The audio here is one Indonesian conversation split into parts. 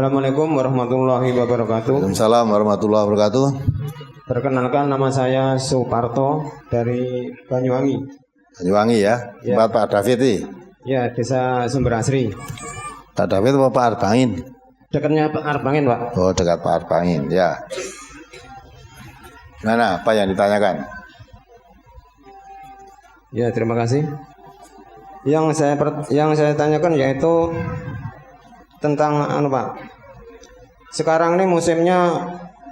Assalamualaikum warahmatullahi wabarakatuh. Waalaikumsalam warahmatullahi wabarakatuh. Perkenalkan, nama saya Suparto dari Banyuwangi. Banyuwangi ya, Ya. tempat Pak David ini. Ya, desa Sumber Asri. Pak David apa Pak Arbangin? Dekatnya Pak Arbangin, Pak. Oh, dekat Pak Arbangin, ya. Mana, apa yang ditanyakan? Ya, terima kasih. Yang saya tanyakan yaitu tentang Pak. Sekarang ini musimnya,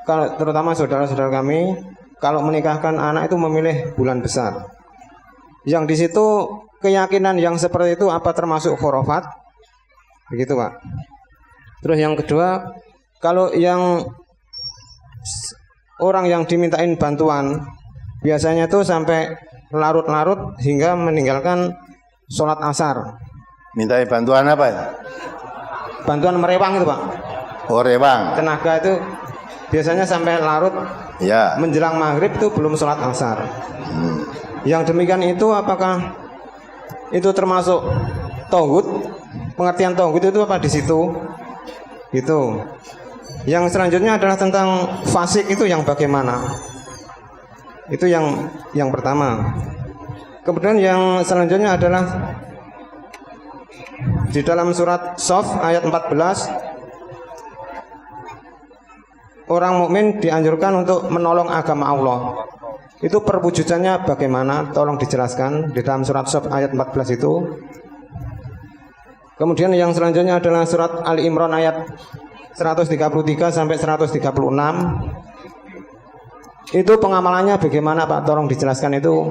kalau terutama saudara-saudara kami kalau menikahkan anak itu memilih bulan besar. Yang di situ keyakinan yang seperti itu apa termasuk khurafat? Begitu, Pak. Terus yang kedua, kalau yang orang yang dimintain bantuan biasanya tuh sampai larut-larut hingga meninggalkan sholat asar. Mintai bantuan apa ya? Bantuan merewang itu, Pak. Oh, rewang. Tenaga itu biasanya sampai larut, Ya. menjelang maghrib itu belum sholat asar. Yang demikian itu apakah itu termasuk tauhid? Pengertian tauhid itu apa di situ? Gitu. Yang selanjutnya adalah tentang fasik, itu yang bagaimana? Itu yang pertama. Kemudian yang selanjutnya adalah di dalam surat Shaf ayat 14, orang mukmin dianjurkan untuk menolong agama Allah. Itu perwujudannya bagaimana? Tolong dijelaskan di dalam surat Shaf ayat 14 itu. Kemudian yang selanjutnya adalah surat Ali Imran ayat 133 sampai 136. Itu pengamalannya bagaimana, Pak? Tolong dijelaskan itu.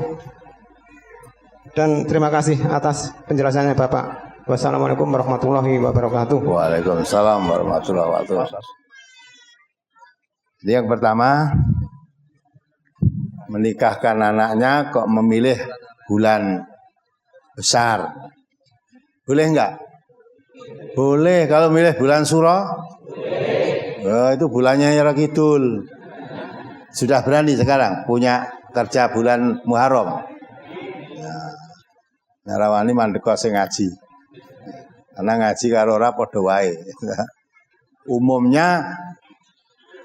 Dan terima kasih atas penjelasannya, Bapak. Wassalamualaikum warahmatullahi wabarakatuh. Waalaikumsalam warahmatullahi wabarakatuh. Jadi yang pertama, menikahkan anaknya kok memilih bulan besar. Boleh enggak? Boleh. Kalau milih bulan Suro, itu bulannya Nyara Kidul. Sudah berani sekarang punya kerja bulan Muharram. Narawani mandeka sing ngaji. Karena ngaji karo ora padha wae. Umumnya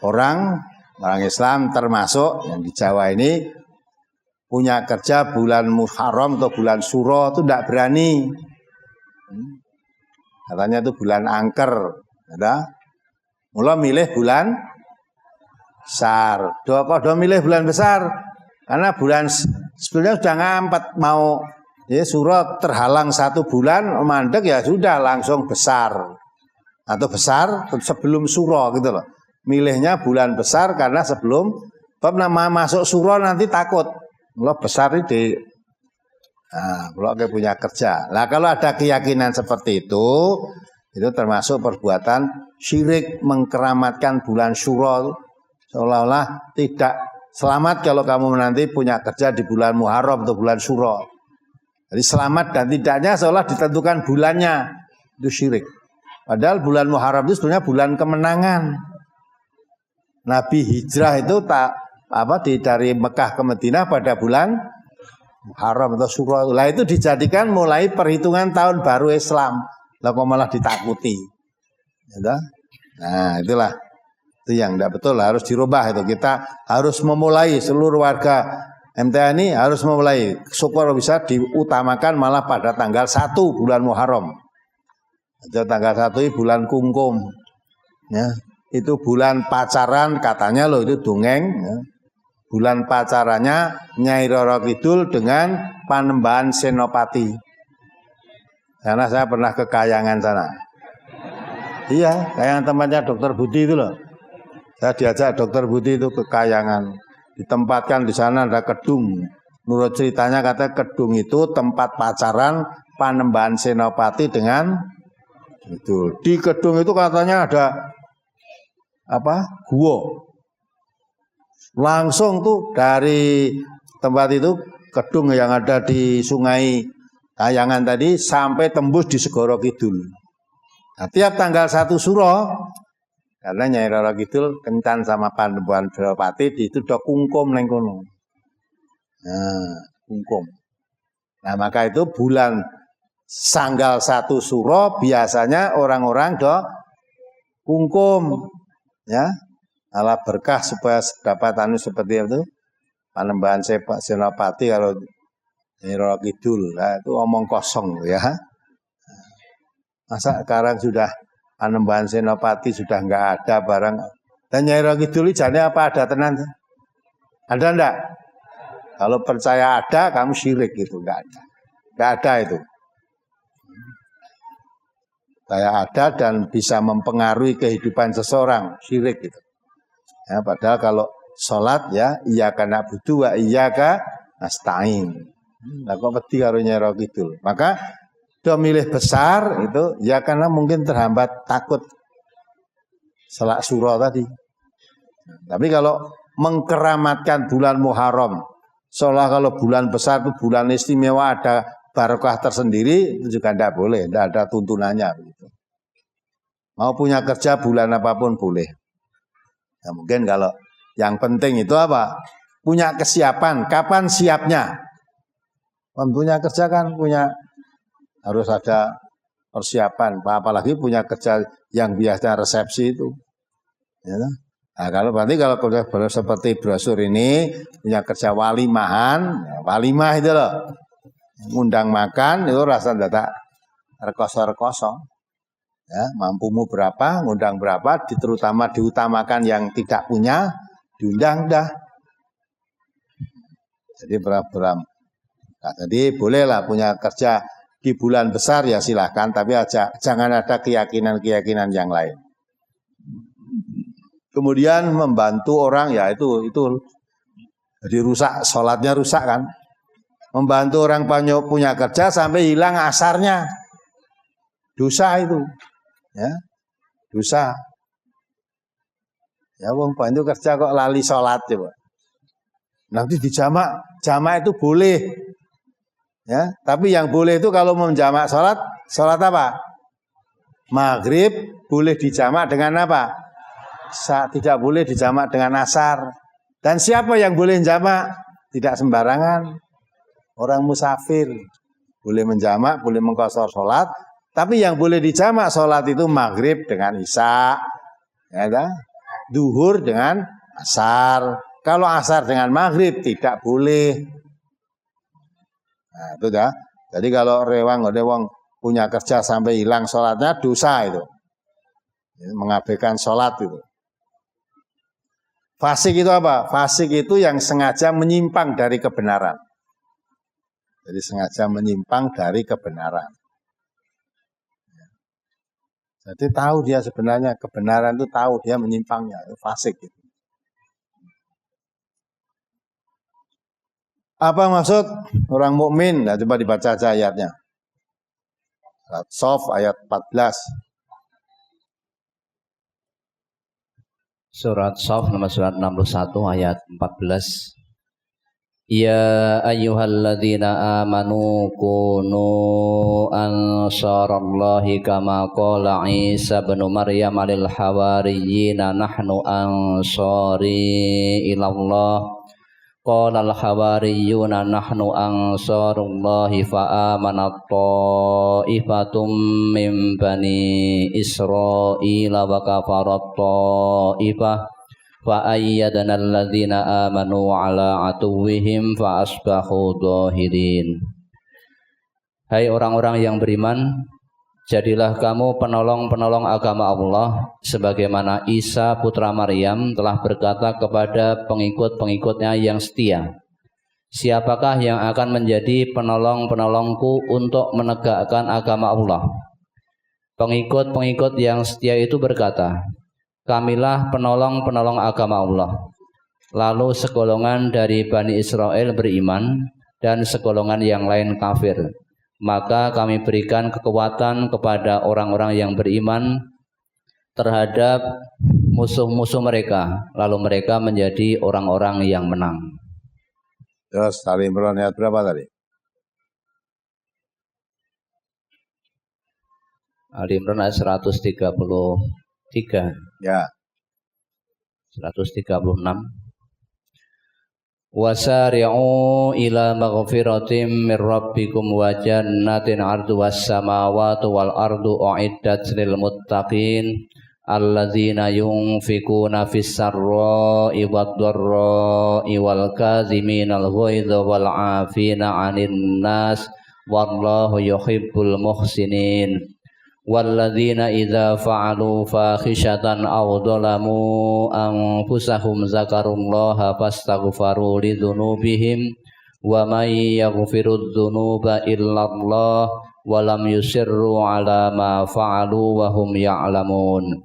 orang Islam termasuk yang di Jawa ini punya kerja bulan Muharram atau bulan Suro itu tidak berani. Katanya itu bulan angker, ada. Mula milih bulan besar. Do milih bulan besar karena bulan sebelumnya sudah ngampet mau ya Suro terhalang 1 bulan mandek ya sudah langsung besar atau besar sebelum Suro gitu loh. Milihnya bulan besar karena sebelum nama masuk Suro nanti takut. Mula besar itu. Nah, kalau kita punya kerja. Nah, kalau ada keyakinan seperti itu termasuk perbuatan syirik, mengkeramatkan bulan Syuro, seolah-olah tidak selamat kalau kamu nanti punya kerja di bulan Muharram atau bulan Syuro. Jadi selamat dan tidaknya seolah ditentukan bulannya, itu syirik. Padahal bulan Muharram itu sebenarnya bulan kemenangan. Nabi hijrah itu dari Mekah ke Madinah pada bulan Muharram atau Syuro. Lah itu dijadikan mulai perhitungan tahun baru Islam. Lah kok malah ditakuti. Ya, nah, itulah. Itu yang tidak betul, harus dirubah itu. Kita harus memulai seluruh warga MTA ini harus memulai syukur bisa diutamakan malah pada tanggal 1 bulan Muharram. Jadi tanggal 1 itu bulan kungkum. Ya, itu bulan pacaran katanya loh, itu dongeng ya. Bulan pacarannya Nyai Roro Kidul dengan Panembahan Senopati. Karena saya pernah ke Kayangan sana. Iya, Kayangan tempatnya Dokter Budi itu loh. Saya diajak Dokter Budi itu ke Kayangan. Ditempatkan di sana ada kedung. Menurut ceritanya katanya kedung itu tempat pacaran Panembahan Senopati dengan itu. Di kedung itu katanya ada gua. Langsung tuh dari tempat itu kedung yang ada di Sungai Kayangan tadi sampai tembus di Segoro Kidul. Nah, tiap tanggal 1 Suro karena Nyai Roro Kidul kencan sama Panembahan Senopati itu udah kungkum neng kono. Nah, kungkum. Nah, maka itu bulan tanggal 1 Suro biasanya orang-orang kungkum, ya, ala berkah supaya dapat seperti itu. Panembahan Senopati kalau Nyiro Kidul, nah, itu omong kosong ya. Masa sekarang sudah Panembahan Senopati sudah enggak ada barang. Dan Nyiro Kidul jane apa ada tenan? Ada enggak? Kalau percaya ada, kamu syirik gitu, enggak ada. Enggak ada itu. Saya ada dan bisa mempengaruhi kehidupan seseorang, syirik gitu. Ya, padahal kalau sholat ya, iyyaka na'budu wa iyyaka nasta'in. Lah kok wedi karo Nyiro Kidul. Maka do milih besar itu ya karena mungkin terhambat takut selak surah tadi. Tapi kalau mengkeramatkan bulan Muharram, seolah kalau bulan besar itu bulan istimewa ada barokah tersendiri, itu juga tidak boleh, tidak ada tuntunannya begitu. Mau punya kerja bulan apapun boleh. Ya, mungkin kalau yang penting itu apa? Punya kesiapan, kapan siapnya? Punya kerja kan harus ada persiapan, apalagi punya kerja yang biasa resepsi itu. Ya. Nah, kalau seperti brosur ini punya kerja walimahan, ya, walimah itu loh, ngundang makan itu rasa dadak rekoso-rekoso. Ya, mampumu berapa, ngundang berapa, terutama diutamakan yang tidak punya, diundang dah. Jadi beram. Nah, jadi bolehlah punya kerja di bulan besar ya silahkan, tapi jangan ada keyakinan-keyakinan yang lain. Kemudian membantu orang ya itu jadi rusak, sholatnya rusak kan. Membantu orang punya kerja sampai hilang asarnya, dosa itu, ya dosa. Ya wong bantu kerja kok lali sholat coba. Nanti dijamak, jamak itu boleh, ya. Tapi yang boleh itu kalau menjamak sholat apa? Maghrib boleh dijamak dengan apa? Tidak boleh dijamak dengan asar. Dan siapa yang boleh jamak? Tidak sembarangan. Orang musafir boleh menjamak, boleh mengqashar sholat. Tapi yang boleh dijamak sholat itu maghrib dengan isya, ya, duhur dengan asar. Kalau asar dengan maghrib tidak boleh. Nah, itu dah. Jadi kalau rewang punya kerja sampai hilang sholatnya dosa itu. Mengabaikan sholat itu. Fasik itu apa? Fasik itu yang sengaja menyimpang dari kebenaran. Jadi sengaja menyimpang dari kebenaran. Jadi tahu dia sebenarnya kebenaran itu tahu dia menyimpangnya. Fasik itu. Apa maksud orang mukmin? Nah, coba dibaca aja ayatnya. Surat Shaf ayat 14. Surat Shaf nomor surat 61 ayat 14. Ya ayyuhalladzina amanu kunu ansarallahi kama qala Isa bin Maryam lil hawariyina nahnu ansari ilallah qala al hawariyuna nahnu ansarullahi fa amanat ta'ifatum min bani Israila wa kafarat ta'ifah fa ayyadana alladzina amanu ala atuwihim fa asbahu dhahirin. Hai orang-orang yang beriman, jadilah kamu penolong-penolong agama Allah sebagaimana Isa putra Maryam telah berkata kepada pengikut-pengikutnya yang setia, siapakah yang akan menjadi penolong-penolongku untuk menegakkan agama Allah? Pengikut-pengikut yang setia itu berkata, kamilah penolong-penolong agama Allah. Lalu segolongan dari Bani Israel beriman dan segolongan yang lain kafir. Maka kami berikan kekuatan kepada orang-orang yang beriman terhadap musuh-musuh mereka. Lalu mereka menjadi orang-orang yang menang. Terus Ali Imran ayat berapa tadi? Ali Imran ayat 133. Ya. 136. Wasari'u ila maghfiratin mir rabbikum wa jannatin 'arduhas samawati wal ardu u'iddat lil muttaqin alladzina yunfikuna fis sarra'i wad dharra'i wal kaziminal ghaidha wal 'afina 'anil nas wallahu yuhibbul muhsinin walladzina idza fa'alu fakhishatan aw dhalamu anfusahum zakarullaha fastaghfaru lidzunubihim wa may yaghfirudz dzunuba illallah wa lam yusirru ala ma fa'alu wa hum ya'lamun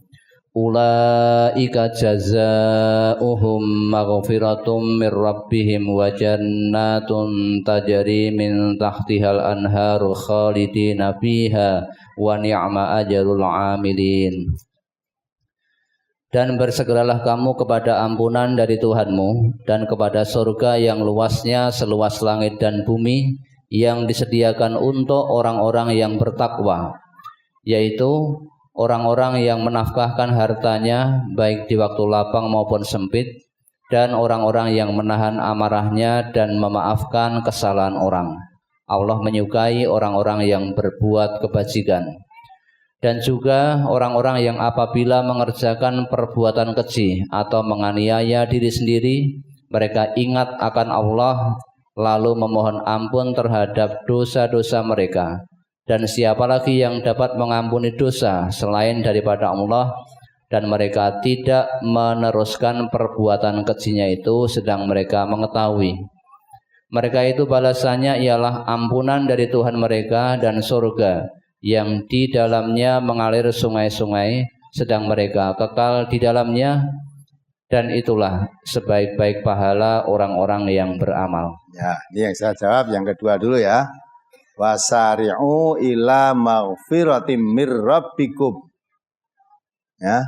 ulaika jazaohum maghfiratum mir rabbihim wa jannatun tajri min tahtihal anharu khalidina fiha wa ni'ma ajrul 'amilin. Dan bersegeralah kamu kepada ampunan dari Tuhanmu dan kepada surga yang luasnya seluas langit dan bumi yang disediakan untuk orang-orang yang bertakwa, yaitu orang-orang yang menafkahkan hartanya baik di waktu lapang maupun sempit, dan orang-orang yang menahan amarahnya dan memaafkan kesalahan orang. Allah menyukai orang-orang yang berbuat kebajikan. Dan juga orang-orang yang apabila mengerjakan perbuatan keji atau menganiaya diri sendiri, mereka ingat akan Allah lalu memohon ampun terhadap dosa-dosa mereka. Dan siapa lagi yang dapat mengampuni dosa selain daripada Allah, dan mereka tidak meneruskan perbuatan kejinya itu sedang mereka mengetahui. Mereka itu balasannya ialah ampunan dari Tuhan mereka dan surga yang di dalamnya mengalir sungai-sungai, sedang mereka kekal di dalamnya, dan itulah sebaik-baik pahala orang-orang yang beramal. Ya, ini yang saya jawab, yang kedua dulu ya. Wasari'u ila maghfiratim mir rabbikum. Ya.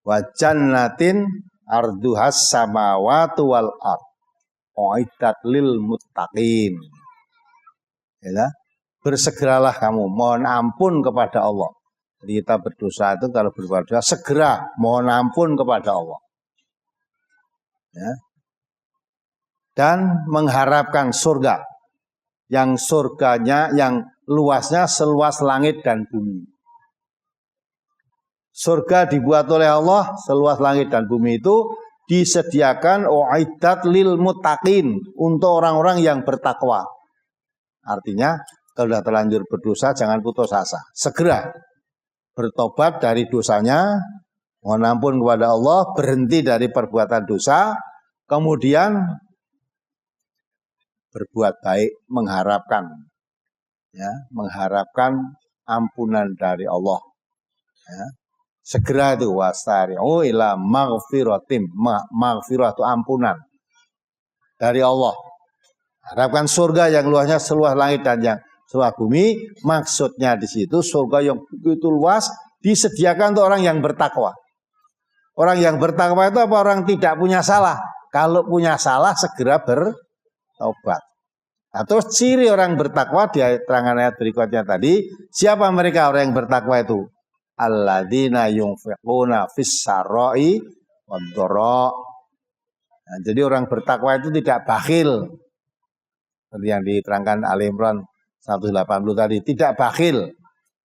Wa jannatin arduhas samawati wal ardh. Uiddat lil muttaqin. Ya. Bersegeralah kamu mohon ampun kepada Allah. Jadi kita berdosa itu kalau berbuat dosa segera mohon ampun kepada Allah. Ya. Dan mengharapkan surga. Yang surganya yang luasnya seluas langit dan bumi. Surga dibuat oleh Allah seluas langit dan bumi itu disediakan uiddat lil muttaqin, untuk orang-orang yang bertakwa. Artinya kalau sudah terlanjur berdosa jangan putus asa, segera bertobat dari dosanya, mohon ampun kepada Allah, berhenti dari perbuatan dosa, kemudian berbuat baik, mengharapkan ampunan dari Allah. Ya. Segera itu wasari'u ila maghfiratim, maghfirah itu ampunan dari Allah. Harapkan surga yang luasnya seluas langit dan yang seluas bumi. Maksudnya di situ surga yang begitu luas disediakan untuk orang yang bertakwa. Orang yang bertakwa itu apa? Orang tidak punya salah. Kalau punya salah segera bertobat. Nah, terus ciri orang bertakwa di terangan ayat berikutnya tadi, siapa mereka orang yang bertakwa itu? Alladzina yunfiquna fis sarra'i wad dharra. Nah, jadi orang bertakwa itu tidak bakhil. Seperti yang diterangkan Ali Imran 180 tadi, tidak bakhil.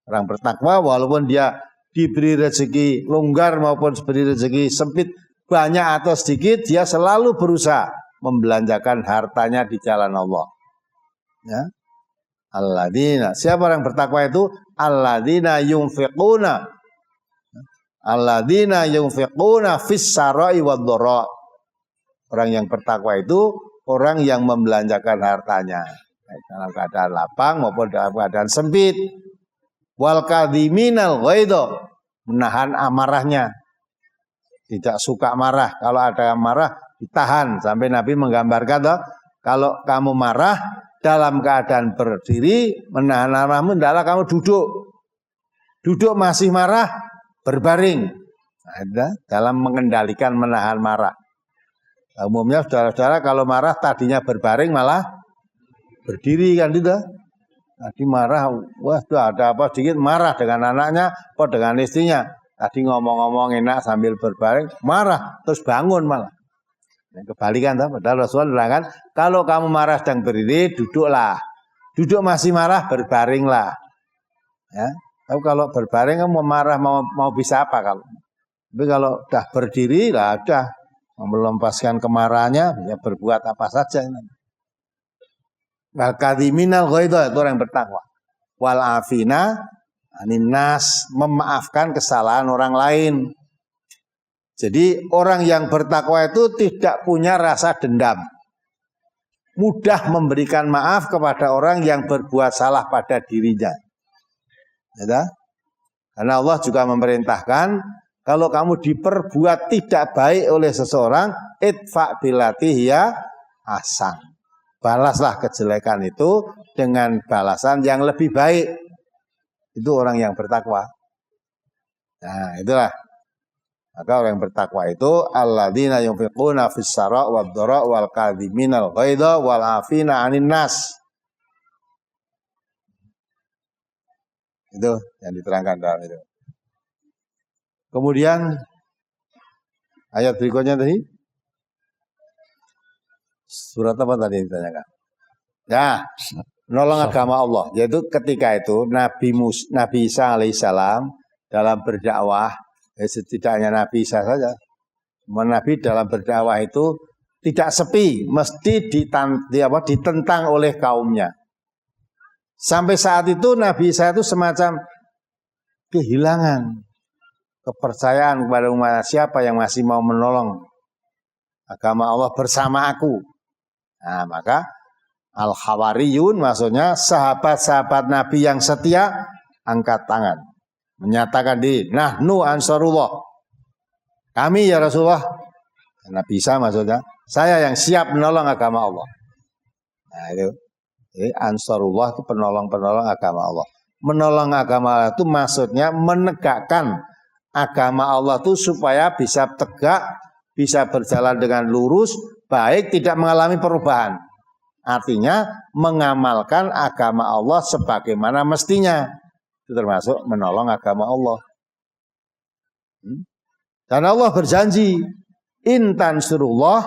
Orang bertakwa walaupun dia diberi rezeki longgar maupun diberi rezeki sempit, banyak atau sedikit, dia selalu berusaha membelanjakan hartanya di jalan Allah. Ya. Alladzina, siapa orang bertakwa itu? Alladzina yunfiquna fis sarai wad dharra. Orang yang bertakwa itu orang yang membelanjakan hartanya dalam keadaan lapang maupun dalam keadaan sempit. Wal kadhiminal ghaidha, menahan amarahnya. Tidak suka marah. Kalau ada yang marah ditahan, sampai Nabi menggambarkan toh, kalau kamu marah dalam keadaan berdiri, menahan amarahmu, hendaklah kamu duduk. Duduk masih marah, berbaring. Ada dalam mengendalikan menahan marah. Umumnya saudara-saudara kalau marah tadinya berbaring malah berdiri kan tidak. Tadi marah, wah itu ada apa sedikit, marah dengan anaknya atau dengan istrinya. Tadi ngomong-ngomong enak sambil berbaring, marah terus bangun malah. Yang kebalikan, padahal Rasulullah bilang kan, kalau kamu marah sedang berdiri, duduklah. Duduk masih marah, berbaringlah. Ya. Tapi kalau berbaring kan mau marah mau bisa apa kalau? Tapi kalau udah berdiri lah udah melepaskan kemarahannya bisa berbuat apa saja. Wal kadhiminal ghaidha itu orang yang bertakwa. Wal afina anin nas, memaafkan kesalahan orang lain. Jadi orang yang bertakwa itu tidak punya rasa dendam. Mudah memberikan maaf kepada orang yang berbuat salah pada dirinya. Ya, karena Allah juga memerintahkan kalau kamu diperbuat tidak baik oleh seseorang, idfa billati hiya ahsan. Balaslah kejelekan itu dengan balasan yang lebih baik. Itu orang yang bertakwa. Nah, itulah. Maka orang yang bertakwa itu alladzina yunfiquna fis sara' wad dara' wal kadhiminal ghaidha wal 'afina 'anil nas. Itu yang diterangkan dalam itu. Kemudian ayat berikutnya tadi surat apa tadi ditanyakan? Ya, menolong agama Allah. Yaitu ketika itu Nabi Isa alaihissalam dalam berdakwah, setidaknya Nabi Isa saja, Nabi dalam berdakwah itu tidak sepi, mesti ditentang oleh kaumnya. Sampai saat itu Nabi Isa itu semacam kehilangan kepercayaan kepada umat, siapa yang masih mau menolong agama Allah bersama aku. Nah, maka Al-Hawariyun maksudnya sahabat-sahabat Nabi yang setia angkat tangan, menyatakan diri, nahnu ansarullah. Kami ya Rasulullah, Nabi Isa maksudnya, saya yang siap menolong agama Allah. Nah itu. Jadi ansarullah itu penolong-penolong agama Allah. Menolong agama Allah itu maksudnya menegakkan agama Allah itu supaya bisa tegak, bisa berjalan dengan lurus, baik, tidak mengalami perubahan. Artinya mengamalkan agama Allah sebagaimana mestinya. Itu termasuk menolong agama Allah. Dan Allah berjanji, in tansurullah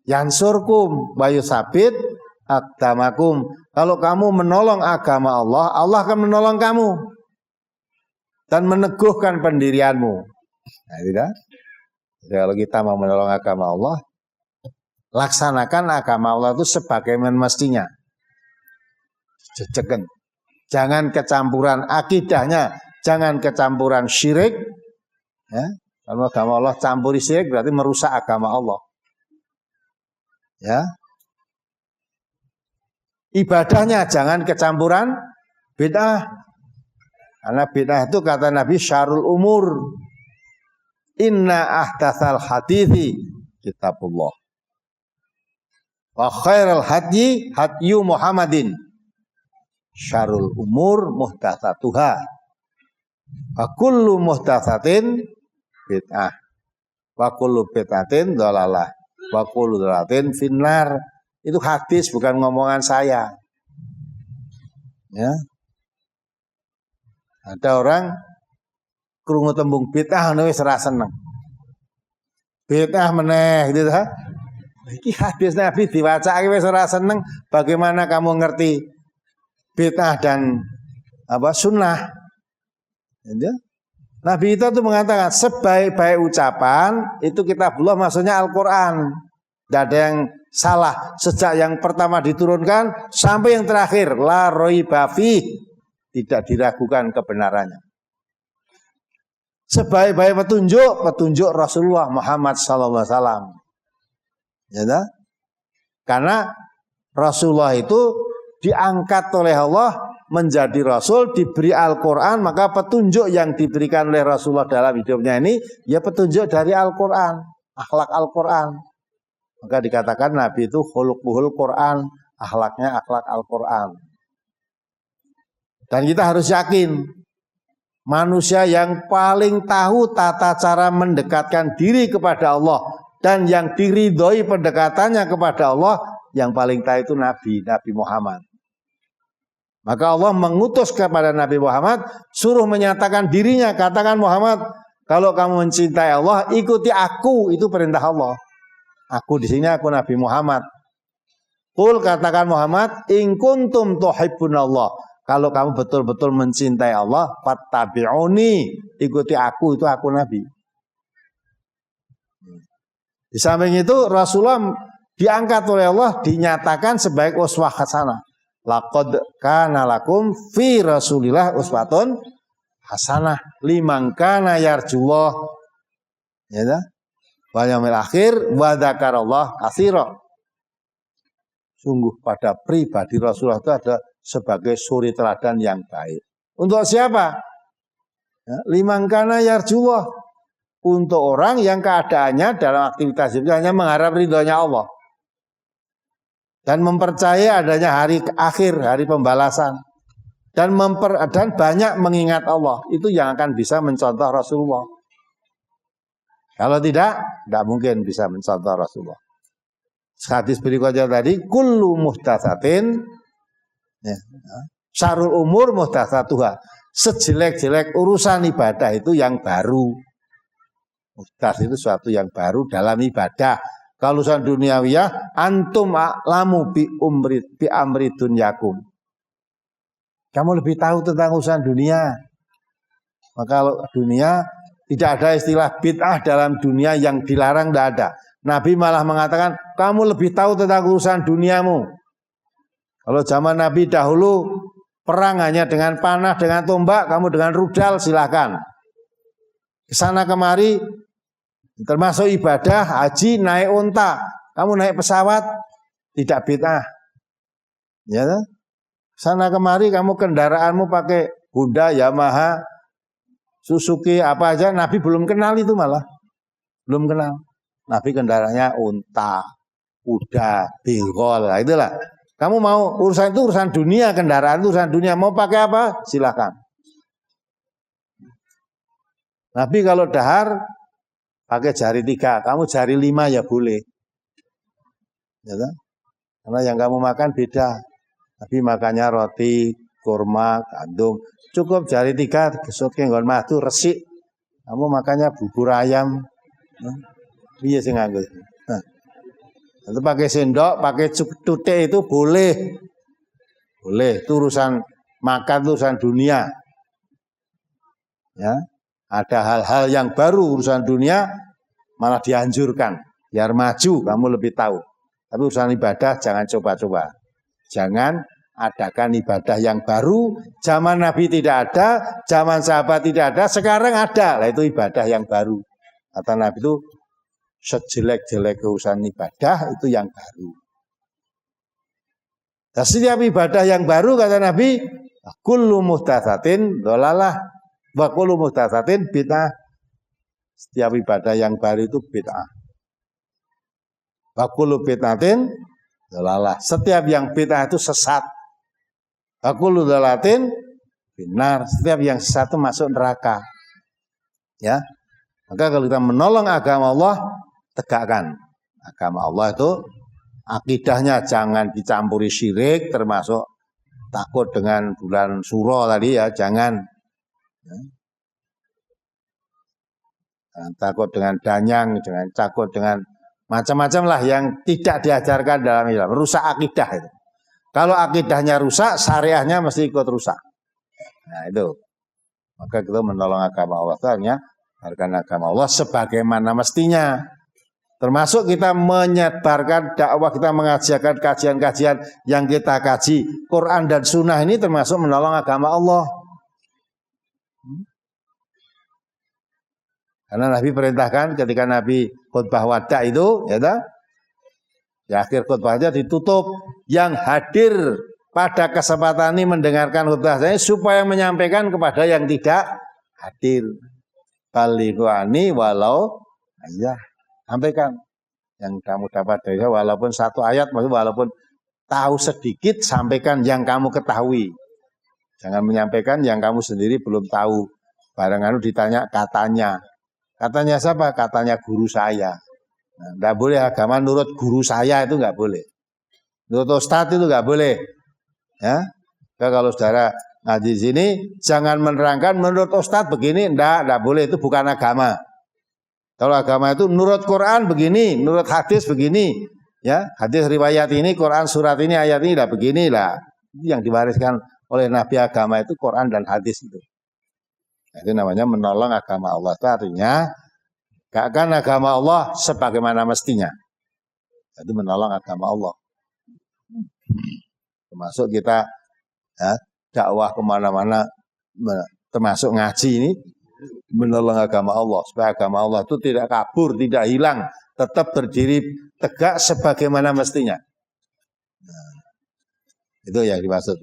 yansurkum wa yusabit aqdamakum. Kalau kamu menolong agama Allah, Allah akan menolong kamu dan meneguhkan pendirianmu. Nah, tidak? Jadi kalau kita mau menolong agama Allah, laksanakan agama Allah itu sebagaimana mestinya. Jejeken. Jangan kecampuran akidahnya, jangan kecampuran syirik. Ya, kalau agama Allah campuri syirik berarti merusak agama Allah. Ya. Ibadahnya jangan kecampuran bid'ah. Karena bid'ah itu kata Nabi syarul umur. Inna ahdatsal hadithi kitabullah. Wa khairal hadyi hadyu Muhammadin. Syarul umur muhdatsatuha. Wa kullu muhdatsatin bid'ah. Wa kullu bid'atin dhalalah. Wa kullu dhalalatin finnar. Itu hadis, bukan ngomongan saya. Ya. Ada orang krungu tembung bid'ah wis ora seneng. Bid'ah meneh gitu ha. Iki hadis Nabi diwacake wis ora seneng, bagaimana kamu ngerti bid'ah dan sunnah? Ya. Nabi itu mengatakan sebaik-baik ucapan itu kitabullah, maksudnya Al-Qur'an. Tidak ada yang salah sejak yang pertama diturunkan sampai yang terakhir, la raiba fi, tidak diragukan kebenarannya. Sebaik-baik petunjuk Rasulullah Muhammad SAW. Ya, karena Rasulullah itu diangkat oleh Allah menjadi Rasul, diberi Al-Quran, maka petunjuk yang diberikan oleh Rasulullah dalam hidupnya ini ya petunjuk dari Al-Quran, akhlak Al-Quran. Maka dikatakan Nabi itu khuluquhul Quran, akhlaknya akhlak Al-Quran. Dan kita harus yakin, manusia yang paling tahu tata cara mendekatkan diri kepada Allah dan yang diridhoi pendekatannya kepada Allah, yang paling tahu itu Nabi Muhammad. Maka Allah mengutus kepada Nabi Muhammad, suruh menyatakan dirinya, katakan Muhammad, kalau kamu mencintai Allah, ikuti aku, itu perintah Allah. Aku di sini aku Nabi Muhammad. Qul, katakan Muhammad, in kuntum tuhibbunallah. Kalau kamu betul-betul mencintai Allah, fattabi'uni, ikuti aku, itu aku Nabi. Di samping itu Rasulullah diangkat oleh Allah, dinyatakan sebagai uswah hasanah. Laqad kana lakum fi Rasulillah uswatun hasanah liman kana yarjullah. Ya dah? Wal yaumil akhir wa dzakarallah katsira. Sungguh pada pribadi Rasulullah itu ada sebagai suri teladan yang baik. Untuk siapa? Ya, liman kana yarjullah. Untuk orang yang keadaannya dalam aktivitas hidupnya hanya mengharap ridhonya Allah. Dan mempercayai adanya hari akhir, hari pembalasan. Dan banyak mengingat Allah. Itu yang akan bisa mencontoh Rasulullah. Kalau tidak mungkin bisa mencontoh Rasulullah. Hadis berikutnya tadi, kullu muhdatsatin syarul umur muhdatsatuha. Sejelek-jelek urusan ibadah itu yang baru. Muhdatsat itu sesuatu yang baru dalam ibadah. Kalau urusan duniawiyah, antum a'lamu bi amri dunyakum. Kamu lebih tahu tentang urusan dunia. Maka kalau dunia tidak ada istilah bid'ah dalam dunia yang dilarang, tidak ada. Nabi malah mengatakan, kamu lebih tahu tentang urusan duniamu. Kalau zaman Nabi dahulu, perang hanya dengan panah, dengan tombak, kamu dengan rudal, silakan. Kesana kemari, termasuk ibadah, haji, naik unta. Kamu naik pesawat, tidak bid'ah. Ya, sana kemari kamu kendaraanmu pakai Honda, Yamaha, Suzuki, apa aja. Nabi belum kenal itu malah. Belum kenal. Nabi kendaraannya unta, kuda, bengkol. Nah, itulah. Kamu mau urusan itu urusan dunia, kendaraan itu urusan dunia. Mau pakai apa? Silakan. Nabi kalau dahar pakai jari 3, kamu jari 5 ya boleh. Ya, karena yang kamu makan beda. Nabi makannya roti, kurma, gandum. Cukup jari 3, gesotke nggon madu resik. Kamu makannya bubur ayam. Iya sing nganggo. Nah, itu pakai sendok, pakai tutik itu boleh. Boleh, itu urusan makan, itu urusan dunia. Ya. Ada hal-hal yang baru urusan dunia malah dianjurkan. Biar maju, kamu lebih tahu. Tapi urusan ibadah jangan coba-coba. Jangan adakan ibadah yang baru. Zaman Nabi tidak ada, zaman sahabat tidak ada, sekarang ada. Lah itu ibadah yang baru. Kata Nabi itu, sejelek-jelek urusan ibadah itu yang baru. Dan setiap ibadah yang baru kata Nabi, kullu muhdatsatin dhalalah. Wa kullu muhdatsatin bid'ah. Setiap ibadah yang baru itu bid'ah. Wa kullu bid'atin dhalalah. Setiap yang bid'ah itu sesat. Wa kullu dhalalatin finnar. Setiap yang sesat itu masuk neraka. Ya. Maka kalau kita menolong agama Allah, tegakkan agama Allah itu akidahnya jangan dicampuri syirik, termasuk takut dengan bulan Suro tadi ya, jangan. Ya. Takut dengan danyang, jangan takut dengan macam-macam lah yang tidak diajarkan dalam Islam, merusak akidah itu. Kalau akidahnya rusak, syariahnya mesti ikut rusak. Nah itu, maka kita menolong agama Allah itu hanya harga agama Allah sebagaimana mestinya. Termasuk kita menyebarkan dakwah, kita mengajarkan kajian-kajian yang kita kaji. Quran dan Sunnah ini termasuk menolong agama Allah. Karena Nabi perintahkan ketika Nabi khutbah wada itu, ya dah, di akhir khutbahnya ditutup, yang hadir pada kesempatan ini mendengarkan khutbah saya supaya menyampaikan kepada yang tidak hadir. Balighuani walau ayah, sampaikan yang kamu dapat dari saya walaupun satu ayat, maksudnya walaupun tahu sedikit, sampaikan yang kamu ketahui. Jangan menyampaikan yang kamu sendiri belum tahu. Barangkali ditanya katanya. Katanya siapa? Katanya guru saya. Tidak boleh agama nurut guru saya, itu nggak boleh. Nurut ustadz itu nggak boleh. Ya, kalau saudara ngaji di sini jangan menerangkan menurut ustadz begini, tidak boleh, itu bukan agama. Kalau agama itu nurut Quran begini, nurut hadis begini, ya hadis riwayat ini, Quran surat ini, ayat ini lah beginilah. Itu yang diwariskan oleh Nabi agama itu Quran dan hadis itu. Nah, itu namanya menolong agama Allah. Itu artinya gak akan agama Allah sebagaimana mestinya. Itu menolong agama Allah. Termasuk kita dakwah kemana-mana, termasuk ngaji ini menolong agama Allah. Supaya agama Allah itu tidak kabur, tidak hilang, tetap berdiri tegak sebagaimana mestinya. Nah, itu yang dimaksud.